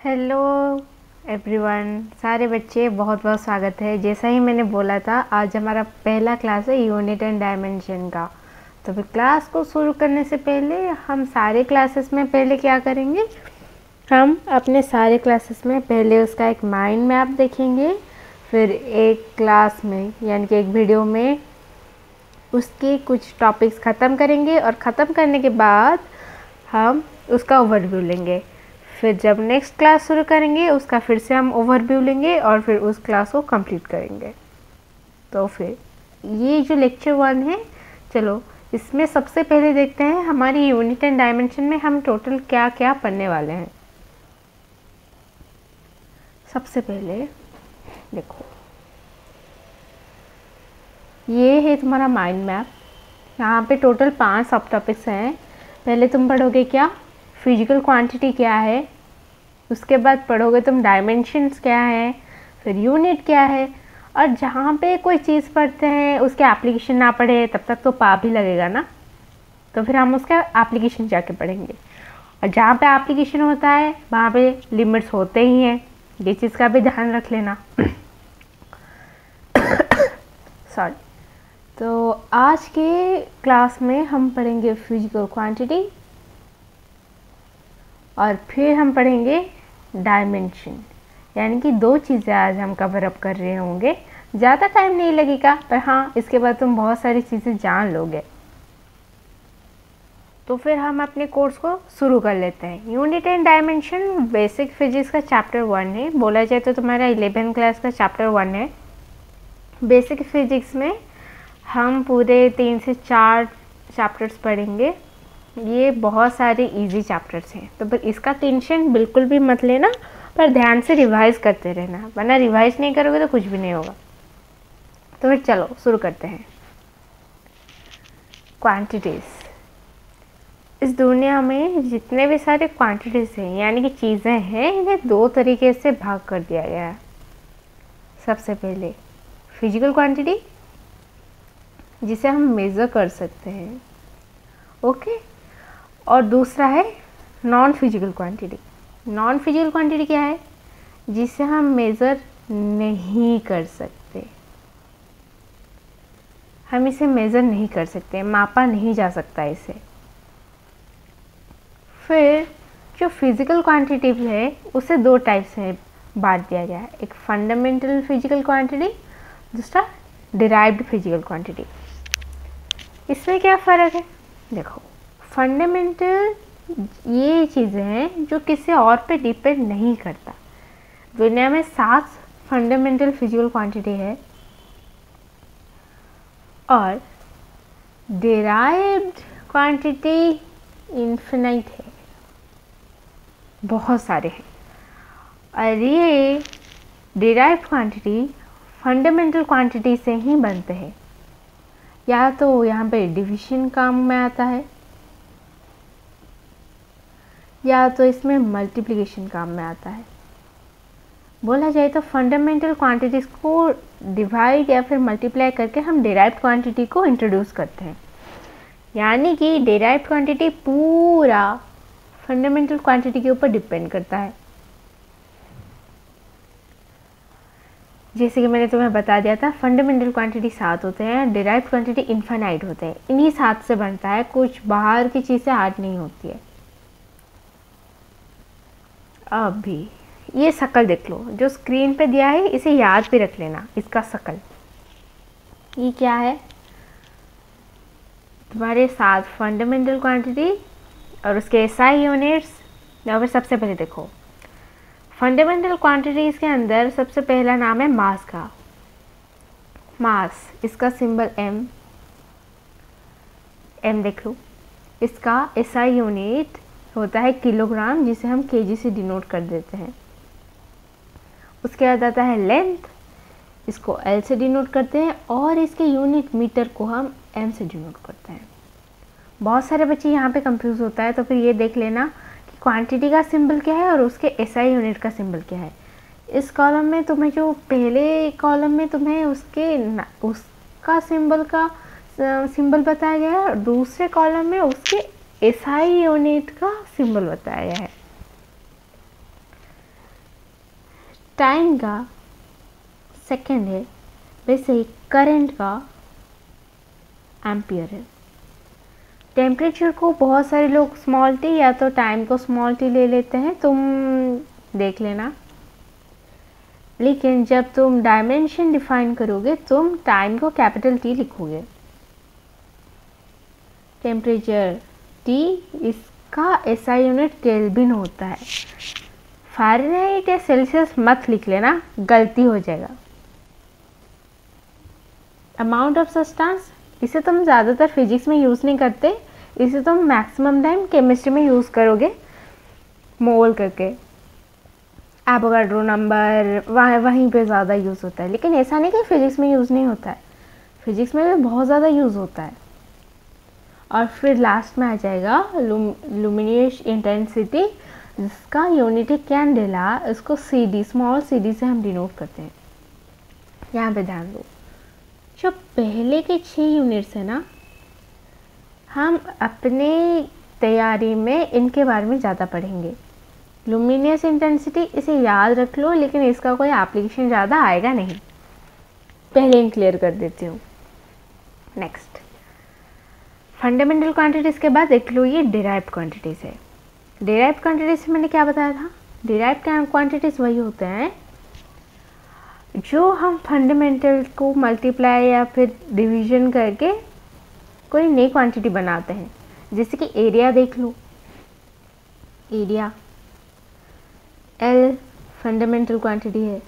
Hello everyone, सारे बच्चे बहुत बहुत स्वागत है। जैसा ही मैंने बोला था, आज हमारा पहला क्लास है यूनिट एंड डायमेंशन का। तो फिर क्लास को शुरू करने से पहले हम सारे क्लासेस में पहले क्या करेंगे, हम अपने सारे क्लासेस में पहले उसका एक माइंड मैप देखेंगे। फिर एक क्लास में यानी कि एक वीडियो में उसके कुछ टॉपिक्स ख़त्म करेंगे और ख़त्म करने के बाद हम उसका ओवरव्यू लेंगे। फिर जब नेक्स्ट क्लास शुरू करेंगे उसका फिर से हम ओवरव्यू लेंगे और फिर उस क्लास को कंप्लीट करेंगे। तो फिर ये जो लेक्चर 1 है, चलो इसमें सबसे पहले देखते हैं हमारी यूनिट एंड डायमेंशन में हम टोटल क्या क्या पढ़ने वाले हैं। सबसे पहले देखो, ये है तुम्हारा माइंड मैप। यहाँ पे टोटल 5 सब टॉपिक्स हैं। पहले तुम पढ़ोगे क्या, फिजिकल क्वांटिटी क्या है, उसके बाद पढ़ोगे तुम डायमेंशंस क्या है, फिर यूनिट क्या है। और जहाँ पे कोई चीज़ पढ़ते हैं उसके एप्लीकेशन ना पढ़े तब तक तो पाप भी लगेगा ना। तो फिर हम उसका एप्लीकेशन जाके पढ़ेंगे, और जहाँ पे एप्लीकेशन होता है वहाँ पे लिमिट्स होते ही हैं। ये चीज़ का भी ध्यान रख लेना। सॉरी। तो आज के क्लास में हम पढ़ेंगे फिजिकल क्वांटिटी और फिर हम पढ़ेंगे डायमेंशन। यानी कि 2 चीज़ें आज हम कवर अप कर रहे होंगे। ज़्यादा टाइम नहीं लगेगा, पर हाँ इसके बाद तुम बहुत सारी चीज़ें जान लोगे। तो फिर हम अपने कोर्स को शुरू कर लेते हैं। Unit and dimension basic physics का चैप्टर 1 है। बोला जाए तो तुम्हारा 11th क्लास का चैप्टर 1 है। बेसिक फिजिक्स में हम पूरे 3 से 4 चैप्टर्स पढ़ेंगे। ये बहुत सारे इजी चैप्टर्स हैं, तो फिर इसका टेंशन बिल्कुल भी मत लेना, पर ध्यान से रिवाइज करते रहना, वरना रिवाइज नहीं करोगे तो कुछ भी नहीं होगा। तो फिर चलो शुरू करते हैं। क्वांटिटीज़। इस दुनिया में जितने भी सारे क्वांटिटीज़ हैं यानी कि चीज़ें हैं, इन्हें 2 तरीके से भाग कर दिया गया है। सबसे पहले फिजिकल क्वांटिटी, जिसे हम मेज़र कर सकते हैं, ओके। और दूसरा है non physical quantity. Non physical quantity क्या है, जिसे हम मेज़र नहीं कर सकते। हम इसे मेज़र नहीं कर सकते, मापा नहीं जा सकता इसे। फिर जो फिजिकल क्वांटिटी है उसे 2 टाइप्स में बांट दिया गया है। एक फंडामेंटल फिजिकल क्वांटिटी, दूसरा डिराइव्ड फिजिकल क्वांटिटी। इसमें क्या फ़र्क है, देखो फंडामेंटल ये चीज़ें हैं जो किसी और पे डिपेंड नहीं करता। दुनिया में 7 फंडामेंटल फिजिकल क्वांटिटी है, और डिराइव्ड क्वांटिटी इन्फिनाइट है, बहुत सारे हैं। और ये डिराइव्ड क्वांटिटी फंडामेंटल क्वांटिटी से ही बनते हैं। या तो यहाँ पे डिवीजन काम में आता है, या तो इसमें मल्टीप्लिकेशन काम में आता है। बोला जाए तो फंडामेंटल क्वांटिटीज़ को डिवाइड या फिर मल्टीप्लाई करके हम डिराइव्ड क्वांटिटी को इंट्रोड्यूस करते हैं। यानी कि डिराइव्ड क्वांटिटी पूरा फंडामेंटल क्वांटिटी के ऊपर डिपेंड करता है। जैसे कि मैंने तुम्हें बता दिया था, फंडामेंटल क्वांटिटी 7 होते हैं, डिराइव्ड क्वांटिटी इनफाइनाइट होते हैं। इन्हीं 7 से बनता है, कुछ बाहर की चीज़ें ऐड नहीं होती है। अभी ये शक्ल देख लो जो स्क्रीन पे दिया है, इसे याद भी रख लेना। इसका शक्ल ये क्या है, तुम्हारे 7 फंडामेंटल क्वांटिटी और उसके एसआई यूनिट्स। या फिर सबसे पहले देखो फंडामेंटल क्वांटिटीज़ के अंदर सबसे पहला नाम है मास का। मास, इसका सिंबल एम देख लो। इसका एसआई यूनिट होता है किलोग्राम, जिसे हम केजी से डिनोट कर देते हैं। उसके बाद आता है लेंथ, इसको एल से डिनोट करते हैं, और इसके यूनिट मीटर को हम एम से डिनोट करते हैं। बहुत सारे बच्चे यहाँ पे कंफ्यूज होता है, तो फिर ये देख लेना कि क्वांटिटी का सिंबल क्या है और उसके एसआई यूनिट का सिंबल क्या है। इस कॉलम में तुम्हें, जो पहले कॉलम में तुम्हें उसका सिंबल बताया गया है, और दूसरे कॉलम में उसके एसआई यूनिट का सिंबल बताया गया है। टाइम का सेकंड है, वैसे ही करंट का एम्पियर है। टेम्परेचर को बहुत सारे लोग स्मॉल टी या तो टाइम को स्मॉल टी ले लेते हैं, तुम देख लेना। लेकिन जब तुम डायमेंशन डिफाइन करोगे तुम टाइम को कैपिटल टी लिखोगे। टेम्परेचर टी, इसका एसआई यूनिट केल्विन होता है। फ़ारेनहाइट या सेल्सियस मत लिख लेना, गलती हो जाएगा। अमाउंट ऑफ सब्सटेंस, इसे तुम ज़्यादातर फिजिक्स में यूज़ नहीं करते, इसे तुम मैक्सिमम टाइम केमिस्ट्री में यूज़ करोगे मोल करके। एवोगाड्रो नंबर वहीं पे ज़्यादा यूज़ होता है, लेकिन ऐसा नहीं कि फिजिक्स में यूज़ नहीं होता है, फिजिक्स में भी बहुत ज़्यादा यूज़ होता है। और फिर लास्ट में आ जाएगा लुमिनस इंटेंसिटी, जिसका यूनिट है कैंडेला, इसको CD, स्मॉल CD से हम डिनोट करते हैं। यहाँ पे ध्यान दो, जो पहले के 6 यूनिट्स है ना, हम अपने तैयारी में इनके बारे में ज़्यादा पढ़ेंगे। लुमिनस इंटेंसिटी इसे याद रख लो, लेकिन इसका कोई एप्लीकेशन ज़्यादा आएगा नहीं, पहले ही क्लियर कर देती हूँ। नेक्स्ट, फंडामेंटल क्वांटिटीज़ के बाद देख लो ये डिराइव्ड क्वांटिटीज़ है। डिराइव्ड क्वांटिटीज़ मैंने क्या बताया था, डिराइव्ड क्वांटिटीज़ वही होते हैं जो हम फंडामेंटल को मल्टीप्लाई या फिर डिवीजन करके कोई नई क्वांटिटी बनाते हैं। जैसे कि एरिया देख लो, एरिया L फंडामेंटल क्वांटिटी है,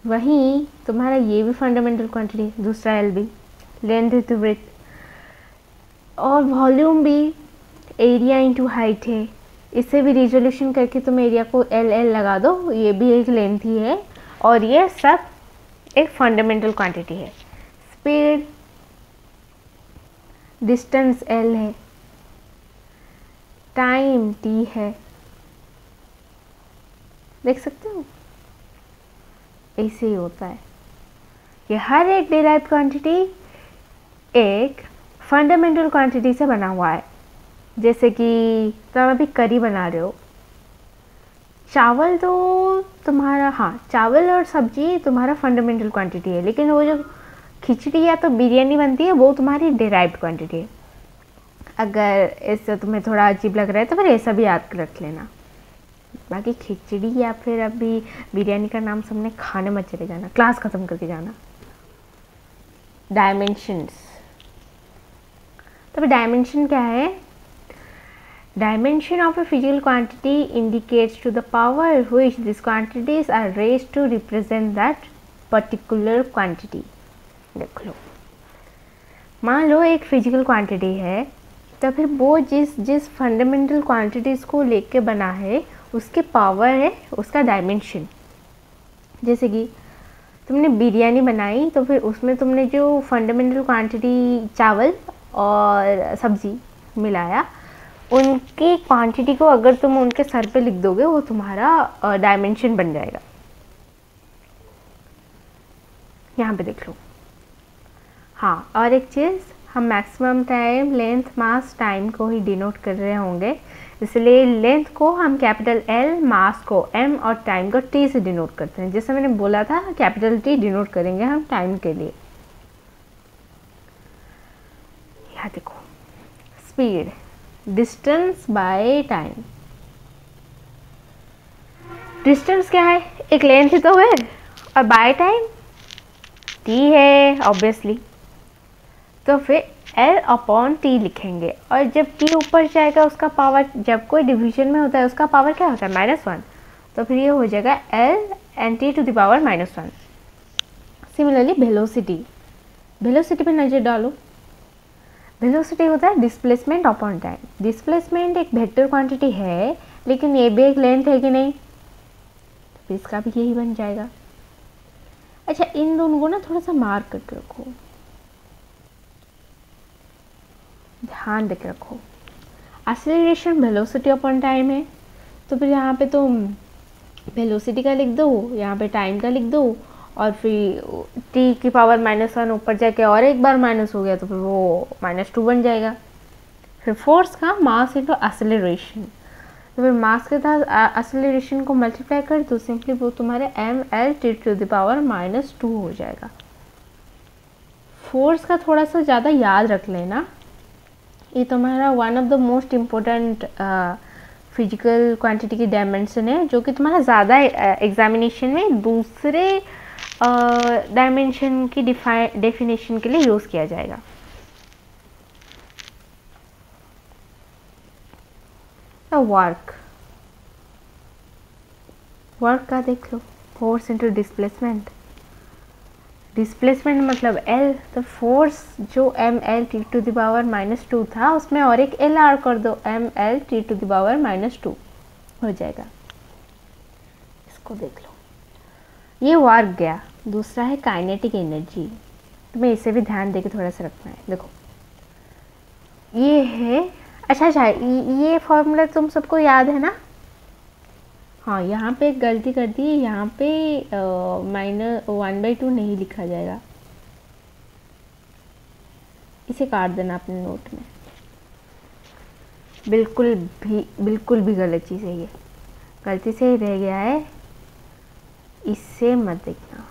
वहीं तुम्हारा ये भी फंडामेंटल क्वांटिटी है, दूसरा L भी, लेंथ टू ब्रेथ, और वॉल्यूम भी एरिया इंटू हाइट है। इसे भी रिजोल्यूशन करके तुम एरिया को LL लगा दो, ये भी एक लेंथ ही है, और ये सब एक फंडामेंटल क्वांटिटी है। स्पीड, डिस्टेंस L है, टाइम T है, देख सकते हो, ऐसे ही होता है। ये हर एक डिराइव्ड क्वांटिटी एक फंडामेंटल क्वांटिटी से बना हुआ है। जैसे कि तुम अभी करी बना रहे हो, चावल तो तुम्हारा, हाँ, चावल और सब्जी तुम्हारा फंडामेंटल क्वांटिटी है, लेकिन वो जो खिचड़ी या तो बिरयानी बनती है वो तुम्हारी डिराइव्ड क्वांटिटी है। अगर इससे तुम्हें थोड़ा अजीब लग रहा है तो फिर ऐसा भी याद रख लेना। बाकी खिचड़ी या फिर अभी बिरयानी का नाम सबने खाने मत चले जाना, क्लास ख़त्म करके जाना। डायमेंशंस, तो डायमेंशन क्या है, dimension of a physical quantity indicates to the power which these quantities are raised to represent that particular quantity। देख लो, मान लो एक फिजिकल क्वांटिटी है, तो फिर वो जिस फंडामेंटल क्वांटिटीज़ को लेके बना है उसके पावर है उसका डायमेंशन। जैसे कि तुमने बिरयानी बनाई, तो फिर उसमें तुमने जो फंडामेंटल क्वांटिटी चावल और सब्जी मिलाया, उनकी क्वांटिटी को अगर तुम उनके सर पे लिख दोगे वो तुम्हारा डायमेंशन बन जाएगा। यहाँ पे देख लो। हाँ, और एक चीज़, हम मैक्सिमम टाइम लेंथ, मास, टाइम को ही डिनोट कर रहे होंगे, इसलिए लेंथ को हम कैपिटल L, मास को M और टाइम को T से डिनोट करते हैं। जैसे मैंने बोला था, कैपिटल T डिनोट करेंगे हम टाइम के लिए। यहाँ देखो, speed, distance by time. Distance क्या है, एक लेंथ ही तो है, और बाय टाइम T है ऑब्वियसली, तो फिर L/T लिखेंगे। और जब T ऊपर जाएगा उसका पावर, जब कोई डिवीजन में होता है उसका पावर क्या होता है, -1, तो फिर ये हो जाएगा L/T⁻⁻1। सिमिलरली वेलोसिटी, वेलोसिटी पे नज़र डालो। वेलोसिटी होता है डिस्प्लेसमेंट अपॉन टाइम। डिस्प्लेसमेंट एक वेक्टर क्वांटिटी है, लेकिन ये भी एक लेंथ है कि नहीं, तो इसका भी यही बन जाएगा। अच्छा, इन दोनों को ना थोड़ा सा मार्क करके रखो, ध्यान देके रखो। एक्सेलरेशन वेलोसिटी अपॉन टाइम है, तो फिर यहाँ पे तुम वेलोसिटी का लिख दो, यहाँ पे टाइम का लिख दो, और फिर T⁻⁻1 ऊपर जाके और एक बार माइनस हो गया तो फिर वो -2 बन जाएगा। फिर फोर्स का मास इंटू एक्सेलरेशन, तो फिर मास के साथ एक्सेलरेशन को मल्टीप्लाई कर तो सिंपली वो तुम्हारे mL (T⁻⁻2) हो जाएगा। फोर्स का थोड़ा सा ज़्यादा याद रख लेना, ये तुम्हारा one of the most important physical quantity की डायमेंशन है, जो कि तुम्हारा ज़्यादा एग्जामिनेशन में दूसरे डायमेंशन की डेफिनेशन के लिए यूज़ किया जाएगा। वर्क का देख लो, फोर्स इंटू डिस्प्लेसमेंट। डिस्प्लेसमेंट मतलब L, तो फोर्स जो mL(T⁻⁻2) था उसमें और एक L ऐड कर दो, mL(T⁻⁻2) हो जाएगा। इसको देख लो, ये वर्क गया। दूसरा है काइनेटिक एनर्जी, तुम्हें इसे भी ध्यान देके थोड़ा सा रखना है। देखो ये है, अच्छा ये फॉर्मूला तुम सबको याद है ना? हाँ, यहाँ पे एक गलती कर दी, यहाँ पे -1/2 नहीं लिखा जाएगा, इसे काट देना अपने नोट में। बिल्कुल भी गलत चीज़ है, ये गलती से ही रह गया है, इससे मत देखना।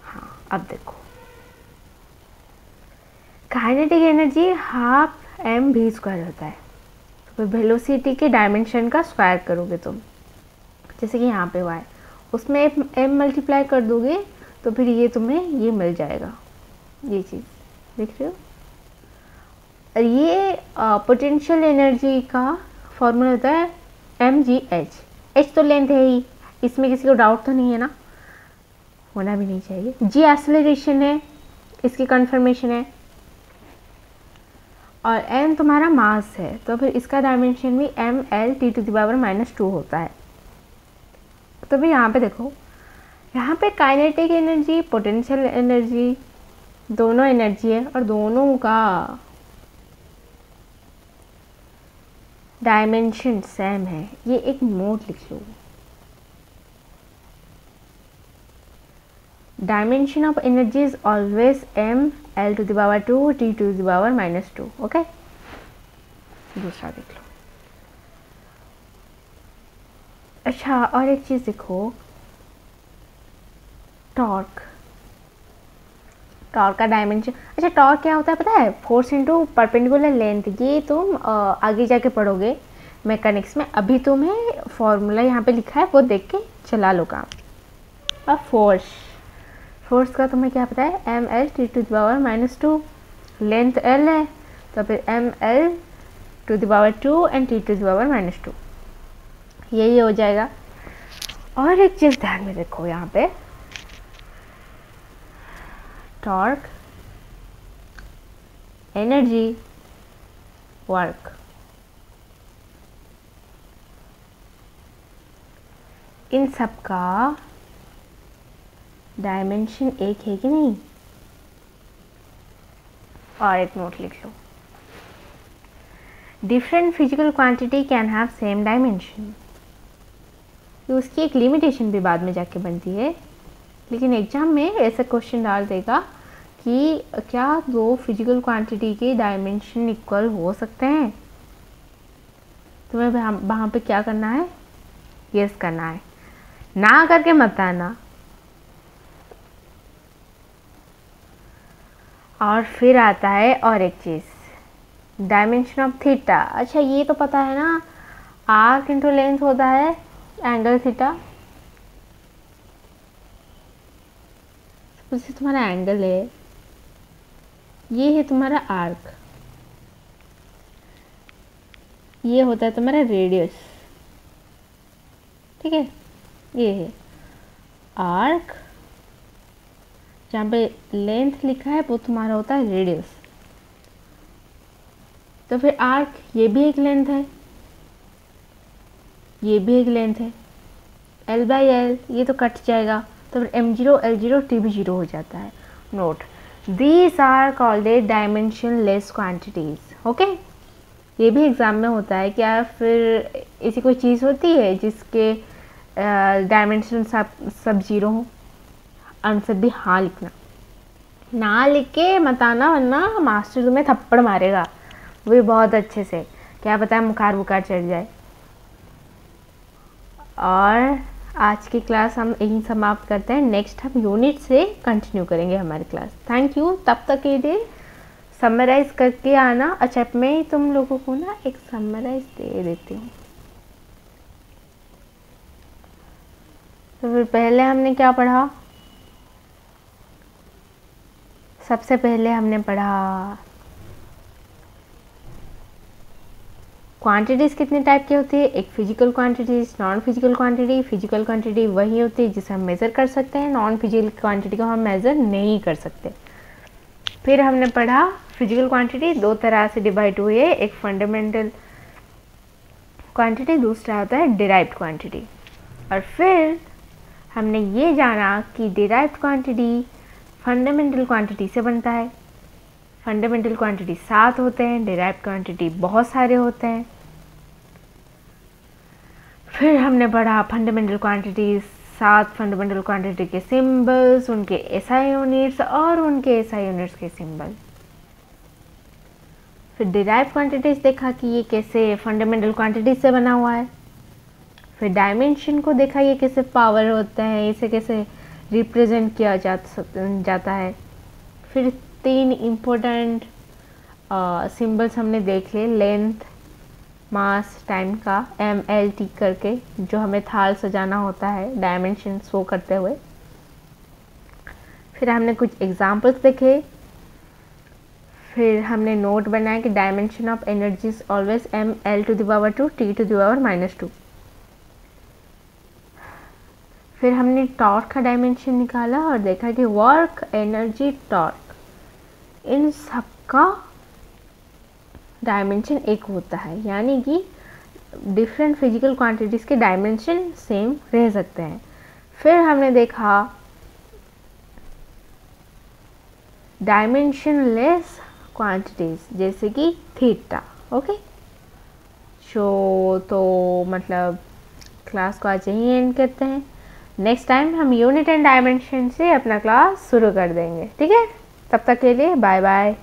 हाँ, अब देखो, काइनेटिक एनर्जी हाफ mv² होता है। तो वेलोसिटी के डायमेंशन का स्क्वायर करोगे तुम, जैसे कि यहाँ पे y, उसमें m मल्टीप्लाई कर दोगे तो फिर ये तुम्हें ये मिल जाएगा, ये चीज़ देख रहे हो। और ये पोटेंशियल एनर्जी का फॉर्मूला होता है mgh। h तो लेंथ है ही, इसमें किसी को डाउट तो नहीं है ना, होना भी नहीं चाहिए। g एक्सेलरेशन है, इसकी कंफर्मेशन है, और m तुम्हारा मास है, तो फिर इसका डायमेंशन भी mL(T⁻⁻2) होता है। तो फिर यहाँ पे देखो, यहाँ पे काइनेटिक एनर्जी, पोटेंशियल एनर्जी, दोनों एनर्जी है और दोनों का डायमेंशन सेम है। ये एक नोट लिख लो, dimension of energy is always mL(T⁻2) T⁻⁻2। ओके, दूसरा देख लो। अच्छा, और एक चीज़ देखो, टॉर्क का डायमेंशन। अच्छा, टॉर्क क्या होता है पता है? Force into perpendicular length. ये तुम आगे जाके पढ़ोगे मैकेनिक्स में, अभी तुम्हें फॉर्मूला यहाँ पे लिखा है वो देख के चला लो काम। और फोर्स का तुम्हें क्या पता है? mL(T⁻⁻2), लेंथ L है, तो फिर mL(2) एंड T⁻⁻2, यही हो जाएगा। और एक चीज़ ध्यान में रखो, यहाँ पे टॉर्क, एनर्जी, वर्क, इन सब का डायमेंशन एक है कि नहीं? और एक नोट लिख लो, different physical quantity can have same dimension. तो उसकी एक लिमिटेशन भी बाद में जाके बनती है, लेकिन एग्जाम में ऐसा क्वेश्चन डाल देगा कि क्या दो फिजिकल क्वांटिटी के डायमेंशन इक्वल हो सकते हैं। तुम्हें वहाँ पे क्या करना है? यस करना है, ना करके मत आना। और फिर आता है और एक चीज़, डायमेंशन ऑफ थीटा। अच्छा, ये तो पता है ना, आर्क इंटू लेंथ होता है एंगल थीटा। सपोज तुम्हारा एंगल है, ये है तुम्हारा आर्क, ये होता है तुम्हारा रेडियस, ठीक है। ये है आर्क, जहाँ पे लेंथ लिखा है वो तुम्हारा होता है रेडियस। तो फिर आर्क, ये भी एक लेंथ है, ये भी एक लेंथ है, L/L, ये तो कट जाएगा, तो फिर m0 L0 T भी 0 हो जाता है। Note, these are called a dimensionless quantities. Okay, ये भी एग्जाम में होता है। क्या फिर ऐसी कोई चीज़ होती है जिसके डायमेंशन सब 0 हो? आंसर भी हाँ लिखना, ना लिख के मत आना, वरना मास्टर तुम्हें थप्पड़ मारेगा, वो भी बहुत अच्छे से। क्या पता बुखार बुखार चढ़ जाए। और आज की क्लास हम यहीं समाप्त करते हैं। नेक्स्ट हम यूनिट से कंटिन्यू करेंगे हमारी क्लास। Thank you. तब तक के लिए समराइज करके आना। अच्छा, मैं तुम लोगों को ना एक समराइज दे देती हूँ। तो फिर पहले हमने क्या पढ़ा? सबसे पहले हमने पढ़ा क्वांटिटीज़ कितने टाइप की होती है। एक physical quantities, non physical quantity. Physical quantity वही होती है जिसे हम मेज़र कर सकते हैं, नॉन फिजिकल क्वांटिटी को हम मेज़र नहीं कर सकते। फिर हमने पढ़ा फिजिकल क्वांटिटी दो तरह से डिवाइड हुई है, एक फंडामेंटल क्वांटिटी, दूसरा होता है डिराइव्ड क्वांटिटी। और फिर हमने ये जाना कि डिराइव्ड क्वांटिटी फंडामेंटल क्वांटिटी से बनता है। फंडामेंटल क्वांटिटी 7 होते हैं, डिराइव्ड क्वांटिटी बहुत सारे होते हैं। फिर हमने पढ़ा फंडामेंटल क्वांटिटी, 7 फंडामेंटल क्वांटिटी के सिंबल्स, उनके एसआई यूनिट्स और उनके एसआई यूनिट्स के सिंबल। फिर डिराइव्ड क्वांटिटीज देखा कि ये कैसे फंडामेंटल क्वांटिटी से बना हुआ है। फिर डायमेंशन को देखा, ये कैसे पावर होता है, इसे कैसे रिप्रेजेंट किया जाता है। फिर 3 इम्पोर्टेंट सिंबल्स हमने देख लिए, लेंथ, मास, टाइम का, MLT करके, जो हमें थाल सजाना होता है डायमेंशन शो करते हुए। फिर हमने कुछ एग्जांपल्स देखे। फिर हमने नोट बनाया कि dimension of energy is always mL⁻², T⁻²। फिर हमने टॉर्क का डायमेंशन निकाला और देखा कि वर्क, एनर्जी, टॉर्क, इन सब का डायमेंशन एक होता है, यानी कि डिफरेंट फिजिकल क्वांटिटीज़ के डायमेंशन सेम रह सकते हैं। फिर हमने देखा डायमेंशनलेस क्वांटिटीज़ जैसे कि थीटा। ओके, तो मतलब क्लास को आज यहीं एंड करते हैं। नेक्स्ट टाइम हम यूनिट एंड डायमेंशन से अपना क्लास शुरू कर देंगे। ठीक है, तब तक के लिए बाय बाय।